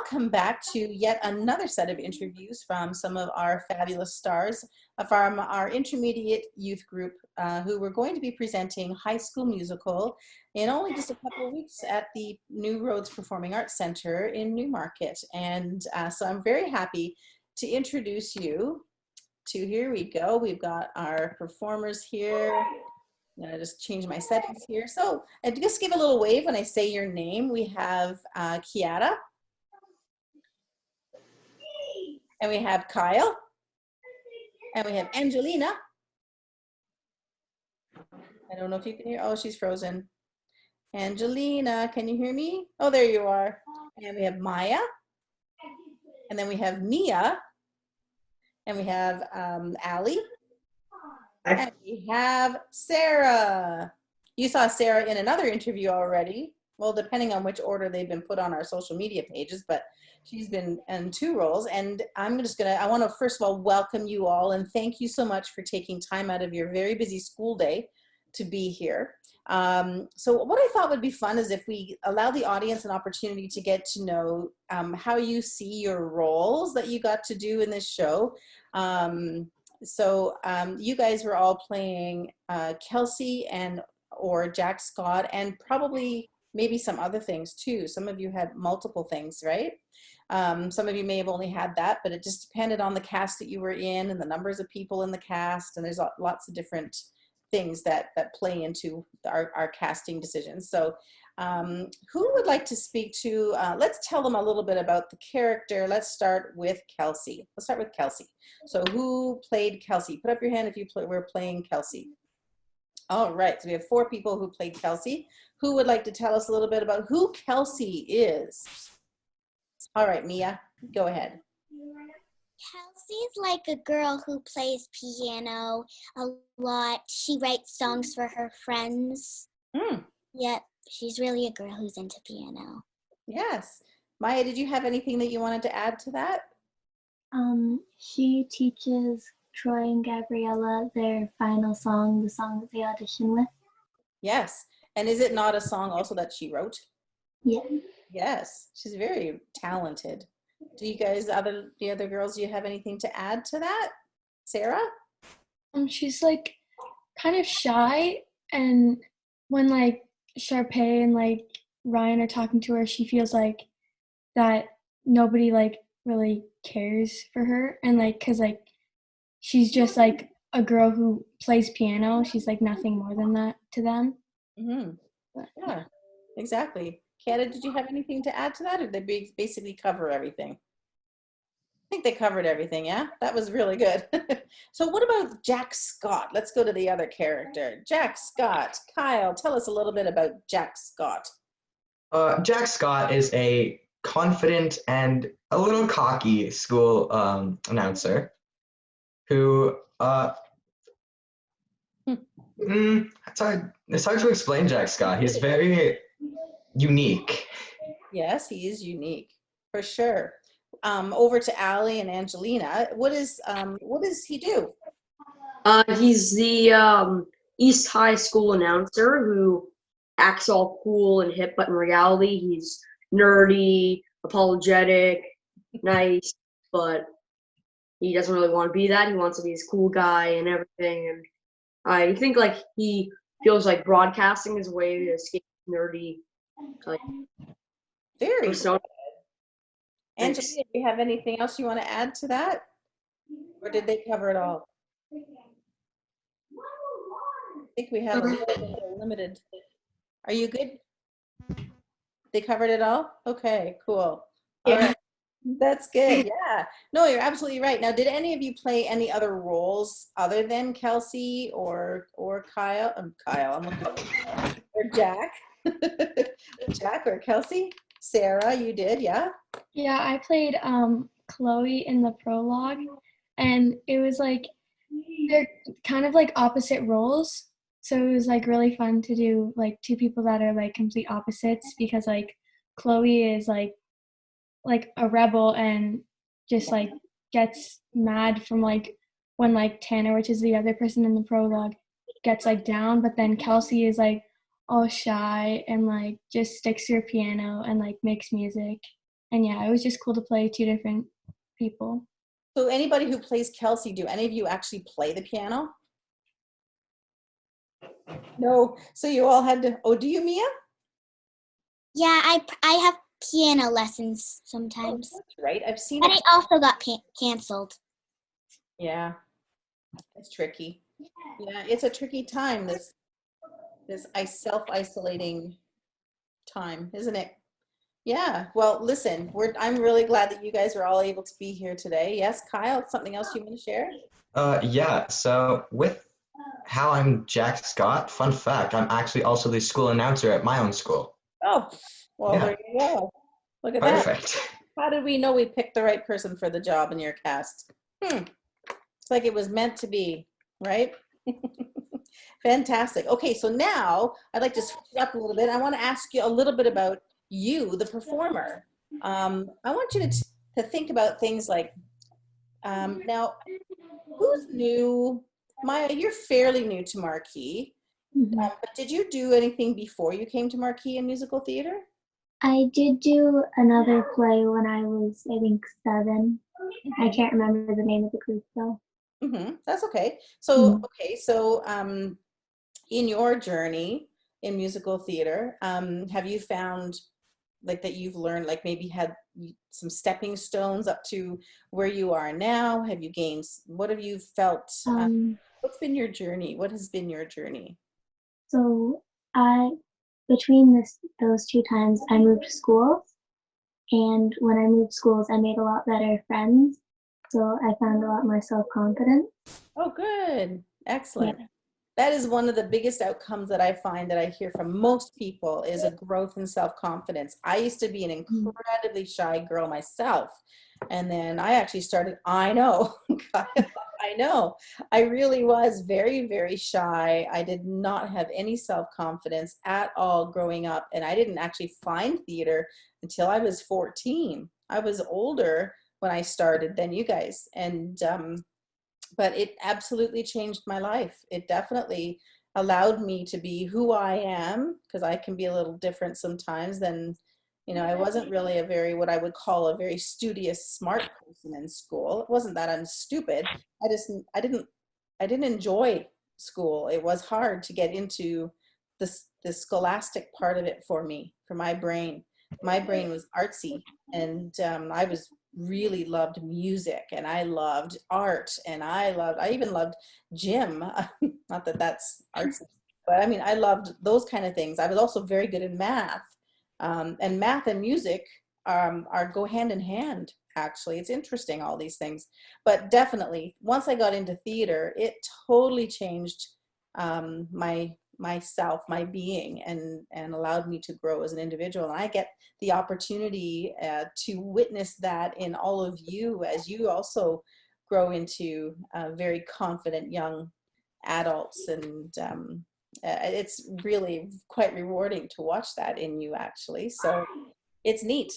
welcome back to yet another set of interviews from some of our fabulous stars from our intermediate youth group who we're going to be presenting High School Musical in only just a couple of weeks at the New Roads Performing Arts Center in Newmarket. And so I'm very happy to introduce you to, here we go, we've got our performers here. I'm gonna just change my settings here. So just give a little wave when I say your name. We have Kiara. And we have Kyle. And we have Angelina. I don't know if you can hear. Oh, she's frozen. Angelina, can you hear me? Oh, there you are. And we have Maya. And then we have Mia. And we have Allie. And we have Sarah. You saw Sarah in another interview already. Well, depending on which order they've been put on our social media pages, but she's been in 2 roles. And I want to first of all welcome you all and thank you so much for taking time out of your very busy school day to be here. So what I thought would be fun is if we allow the audience an opportunity to get to know how you see your roles that you got to do in this show. You guys were all playing Kelsi or Jack Scott, and probably maybe some other things too. Some of you had multiple things, right? Some of you may have only had that, but it just depended on the cast that you were in and the numbers of people in the cast, and there's lots of different things that play into our casting decisions. So who would like to speak to, let's tell them a little bit about the character. Let's start with Kelsi. Let's start with Kelsi. So who played Kelsi? Put up your hand if you were playing Kelsi. All right, so we have 4 people who played Kelsi. Who would like to tell us a little bit about who Kelsi is? All right, Mia, go ahead. Kelsey's like a girl who plays piano a lot. She writes songs for her friends. Yep, she's really a girl who's into piano. Yes. Maya, did you have anything that you wanted to add to that? She teaches Troy and Gabriella their final song, the song that they audition with. Yes. And is it not a song also that she wrote? Yeah. Yes. She's very talented. Do you guys, the other girls, do you have anything to add to that? Sarah? She's like kind of shy, and when like Sharpay and like Ryan are talking to her, she feels like that nobody like really cares for her, and like cause like she's just like a girl who plays piano. She's like nothing more than that to them. Yeah, exactly. Kata, did you have anything to add to that, or did they basically cover everything? I think they covered everything, yeah? That was really good. So what about Jack Scott? Let's go to the other character. Jack Scott. Kyle, tell us a little bit about Jack Scott. Jack Scott is a confident and a little cocky school announcer who, it's hard to explain Jack Scott. He's very unique. Yes, he is unique, for sure. Over to Allie and Angelina. What does he do? He's the East High School announcer who acts all cool and hip, but in reality, he's nerdy, apologetic, nice, but he doesn't really want to be that. He wants to be this cool guy and everything. And I think like he feels like broadcasting is a way to escape nerdy like very persona. Angelina, do you have anything else you want to add to that? Or did they cover it all? I think we have a little limited. Are you good? They covered it all? Okay, cool. All right. That's good. Yeah. No, you're absolutely right. Now, did any of you play any other roles other than Kelsi or Kyle? Kyle, I'm looking at or Jack. Jack or Kelsi? Sarah, you did, yeah? Yeah, I played Chloe in the prologue, and it was like they're kind of like opposite roles, so it was like really fun to do like 2 people that are like complete opposites, because like Chloe is like a rebel and just like gets mad from like when like Tanner, which is the other person in the prologue, gets like down, but then Kelsi is like all shy and like just sticks to her piano and like makes music And yeah, it was just cool to play two different people. So anybody who plays Kelsi, do any of you actually play the piano? No. So you all had to, oh, do you, Mia? Yeah, I have piano lessons sometimes. Oh, that's right. I've seen But it. it also got canceled. Yeah, it's tricky. Yeah, it's a tricky time, this self-isolating time, isn't it? Yeah. Well, listen, I'm really glad that you guys are all able to be here today. Yes, Kyle, something else you want to share? Yeah, so with how I'm Jack Scott, fun fact, I'm actually also the school announcer at my own school. Oh, well, Yeah, there you go. Look at that. perfect. How did we know we picked the right person for the job in your cast? It's like it was meant to be, right? Fantastic. Okay, so now I'd like to switch it up a little bit. I want to ask you a little bit about you, the performer. I want you to think about things like, now, who's new? Maya, you're fairly new to Marquee, but did you do anything before you came to Marquee in musical theater? I did do another play when I was, I think, 7. I can't remember the name of the group though. That's okay. So, in your journey in musical theater, have you found like that you've learned, like maybe had some stepping stones up to where you are now? Have you gained, what have you felt? What's been your journey? What has been your journey? So between those 2 times, I moved schools. And when I moved schools, I made a lot better friends. So I found a lot more self-confidence. Oh, good. Excellent. Yeah. That is one of the biggest outcomes that I find that I hear from most people is a growth in self-confidence. I used to be an incredibly shy girl myself. And then I actually started, I know, I know. I really was very, very shy. I did not have any self-confidence at all growing up. And I didn't actually find theater until I was 14. I was older when I started than you guys. And but it absolutely changed my life. It definitely allowed me to be who I am, because I can be a little different sometimes than, I wasn't really a very, what I would call a very studious, smart person in school. It wasn't that I'm stupid. I didn't enjoy school. It was hard to get into the scholastic part of it for me, for my brain. My brain was artsy, and I really loved music, and I loved art, and I even loved gym. Not that that's artsy, but I mean, I loved those kind of things. I was also very good in math, and math and music go hand in hand. Actually, it's interesting, all these things. But definitely, once I got into theater, it totally changed myself, my being, and allowed me to grow as an individual. And I get the opportunity to witness that in all of you as you also grow into very confident young adults. And it's really quite rewarding to watch that in you, actually. So it's neat.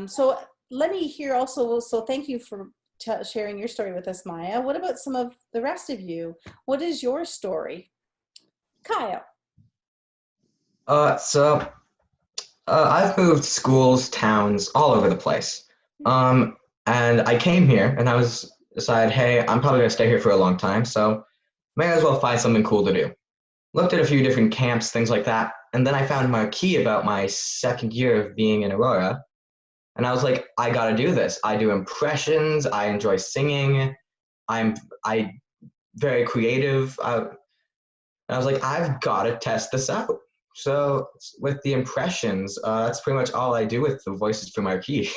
So let me hear also, so thank you for sharing your story with us, Maya. What about some of the rest of you? What is your story? Kyle. I've moved schools, towns, all over the place. And I came here and I was decided, hey, I'm probably gonna stay here for a long time, so may as well find something cool to do. Looked at a few different camps, things like that, and then I found Marquee about my second year of being in Aurora, and I was like, I gotta do this. I do impressions, I enjoy singing, I very creative. And I was like, I've gotta test this out. So with the impressions, that's pretty much all I do with the voices for Marquee.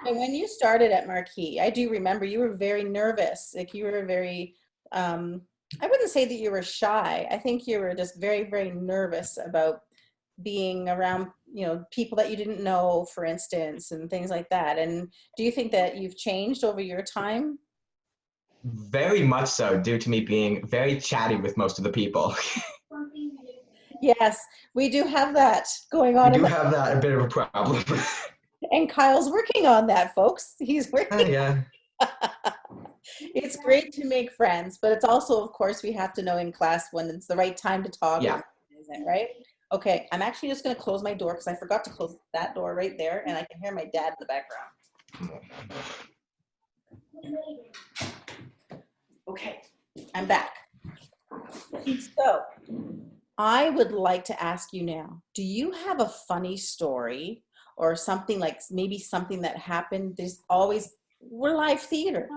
And when you started at Marquee, I do remember you were very nervous. Like you were very, I wouldn't say that you were shy. I think you were just very, very nervous about being around, people that you didn't know, for instance, and things like that. And do you think that you've changed over your time? Very much so, due to me being very chatty with most of the people. Yes, we do have that going on. We do have that a bit of a problem. And Kyle's working on that, folks. He's working. Yeah. It's great to make friends, but it's also, of course, we have to know in class when it's the right time to talk. Yeah. Isn't it, right? Okay, I'm actually just going to close my door because I forgot to close that door right there, and I can hear my dad in the background. Okay, I'm back. So, I would like to ask you now, do you have a funny story or something like maybe something that happened? There's always, we're live theater.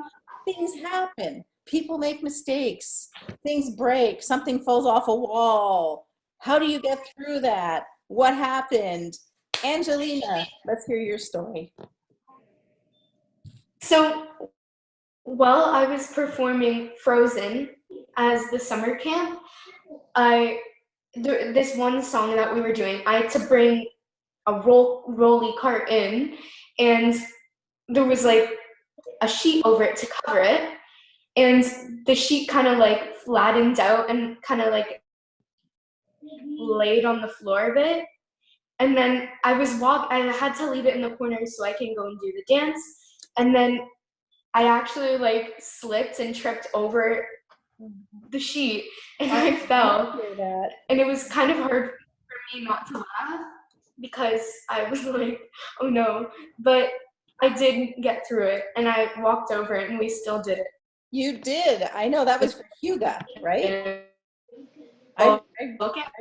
Things happen. People make mistakes. Things break. Something falls off a wall. How do you get through that? What happened? Angelina, let's hear your story. So while I was performing Frozen as the summer camp, this one song that we were doing, I had to bring a rolly cart in, and there was like a sheet over it to cover it, and the sheet kind of like flattened out and kind of like laid on the floor a bit. And then I had to leave it in the corner so I can go and do the dance. And then I actually like slipped and tripped over the sheet and I fell. And it was kind of hard for me not to laugh because I was like, oh no. But I did get through it and I walked over it and we still did it. You did. I know that was for Huga, right? I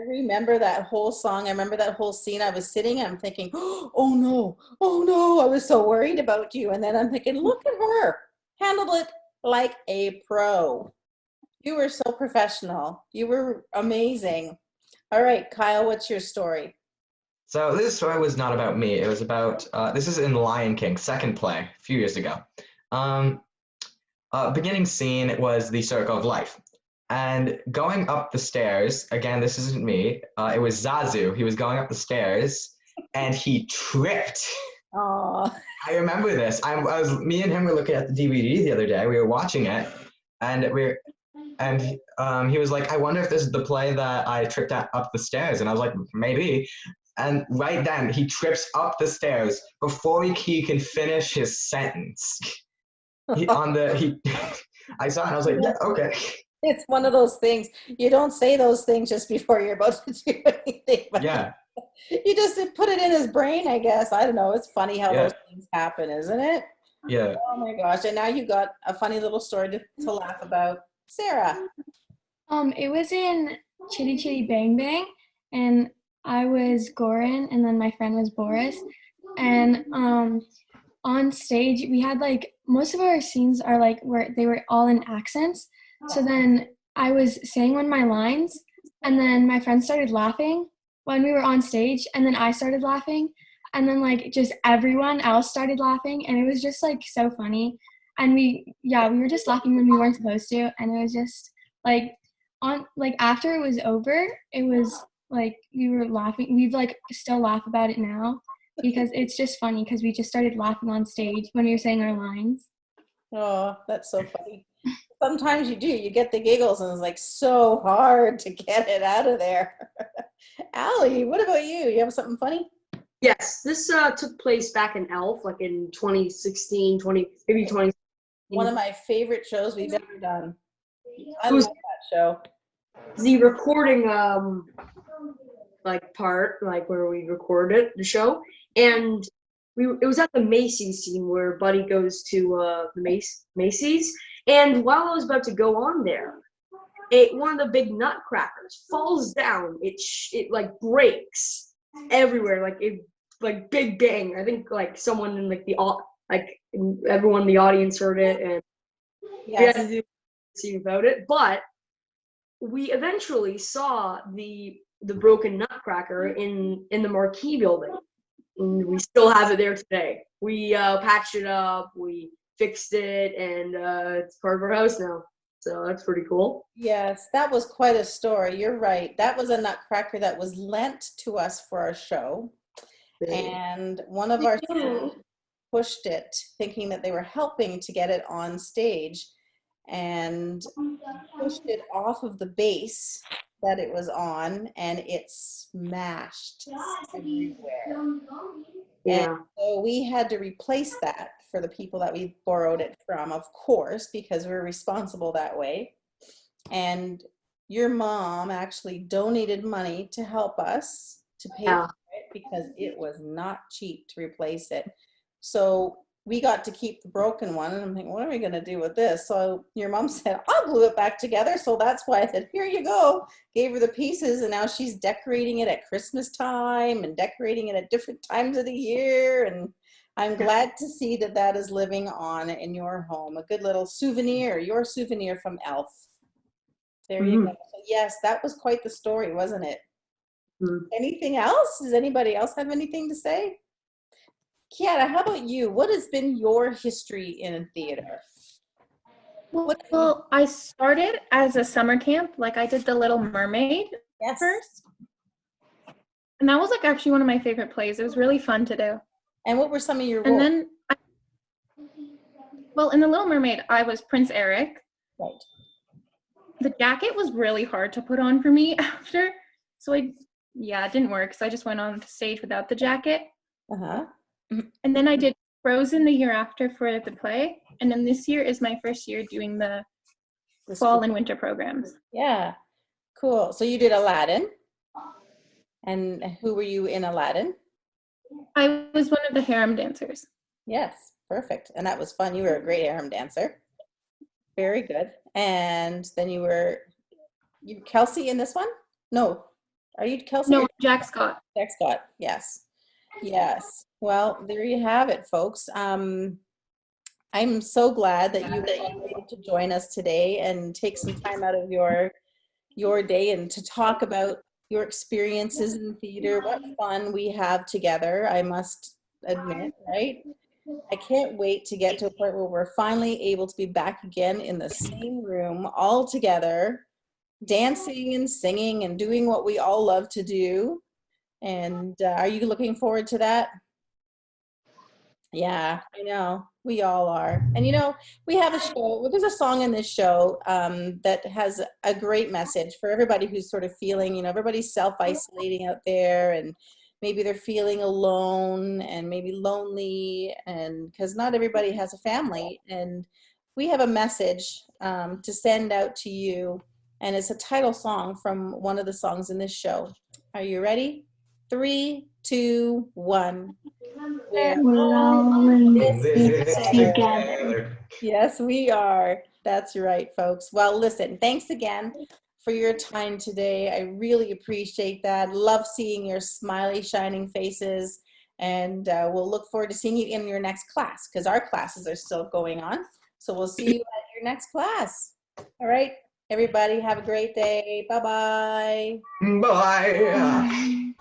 remember that whole song. I remember that whole scene. I was sitting, I'm thinking, oh no, I was so worried about you. And then I'm thinking, look at her, handled it like a pro. You were so professional. You were amazing. All right, Kyle, what's your story? So this story was not about me. It was about, this is in Lion King, second play, a few years ago. Beginning scene was the Circle of Life. And going up the stairs, again, this isn't me, it was Zazu. He was going up the stairs and he tripped. Aww. I remember this. Me and him were looking at the DVD the other day. We were watching it, and he was like, I wonder if this is the play that I tripped up the stairs. And I was like, maybe. And right then, he trips up the stairs before he can finish his sentence. I saw it and I was like, yeah, okay. It's one of those things. You don't say those things just before you're about to do anything. But yeah. You just put it in his brain, I guess. I don't know. It's funny how those things happen, isn't it? Yeah. Oh my gosh. And now you got a funny little story to laugh about. Sarah. It was in Chitty Chitty Bang Bang, and I was Goran, and then my friend was Boris. And on stage, we had like most of our scenes are like where they were all in accents. So then I was saying one of my lines, and then my friend started laughing when we were on stage, and then I started laughing, and then like just everyone else started laughing, and it was just like so funny. And we were just laughing when we weren't supposed to, and it was just like after it was over, it was like we were laughing. We've like still laugh about it now because it's just funny because we just started laughing on stage when we were saying our lines. Oh, that's so funny. Sometimes you do. You get the giggles and it's like so hard to get it out of there. Allie, what about you? You have something funny? Yes, this took place back in Elf, like in 2016, maybe 20. One of my favorite shows we've ever done. I love that show. The recording like part, like where we recorded the show, and it was at the Macy's scene where Buddy goes to the Macy's, and while I was about to go on there, one of the big nutcrackers falls down. It like breaks everywhere, like big bang. I think like someone in everyone in the audience heard it, and we had to do scene about it. But we eventually saw the broken nutcracker in the Marquee building. And we still have it there today. We patched it up, we fixed it, and it's part of our house now. So that's pretty cool. Yes, that was quite a story. You're right. That was a nutcracker that was lent to us for our show. And one of our students pushed it, thinking that they were helping to get it on stage, and pushed it off of the base that it was on, and it smashed everywhere. Yeah. And so we had to replace that for the people that we borrowed it from, of course, because we're responsible that way. And your mom actually donated money to help us to pay for it because it was not cheap to replace it. So we got to keep the broken one, and I'm thinking, what are we going to do with this? So your mom said, I'll glue it back together. So that's why I said, here you go. Gave her the pieces, and now she's decorating it at Christmas time and decorating it at different times of the year. And I'm glad to see that that is living on in your home. A good little souvenir, your souvenir from Elf. There you go. So yes, that was quite the story, wasn't it? Anything else? Does anybody else have anything to say? Kiara, how about you? What has been your history in theater? Well, I started as a summer camp. Like I did The Little Mermaid first. And that was like actually one of my favorite plays. It was really fun to do. And what were some of your roles? And then, in The Little Mermaid, I was Prince Eric. Right. The jacket was really hard to put on for me after. So it didn't work. So I just went on stage without the jacket. Uh-huh. And then I did Frozen the year after for the play. And then this year is my first year doing the fall and winter programs. Yeah, cool. So you did Aladdin. And who were you in Aladdin? I was one of the harem dancers. Yes, perfect. And that was fun. You were a great harem dancer. Very good. And then you Kelsi in this one? No. Are you Kelsi? No, Jack Scott. Jack Scott, yes. Yes. Well, there you have it, folks. I'm so glad that you were able to join us today and take some time out of your day and to talk about your experiences in theater. What fun we have together, I must admit, right? I can't wait to get to a point where we're finally able to be back again in the same room all together, dancing and singing and doing what we all love to do. And are you looking forward to that? Yeah, I know. We all are. And we have a show, there's a song in this show that has a great message for everybody who's sort of feeling, everybody's self-isolating out there, and maybe they're feeling alone and maybe lonely, and because not everybody has a family. And we have a message to send out to you, and it's a title song from one of the songs in this show. Are you ready? 3, 2, 1. We're all in this together. Yes, we are. That's right, folks. Well, listen, thanks again for your time today. I really appreciate that. Love seeing your smiley, shining faces. And we'll look forward to seeing you in your next class, because our classes are still going on. So we'll see you at your next class. All right, everybody, have a great day. Bye-bye. Bye.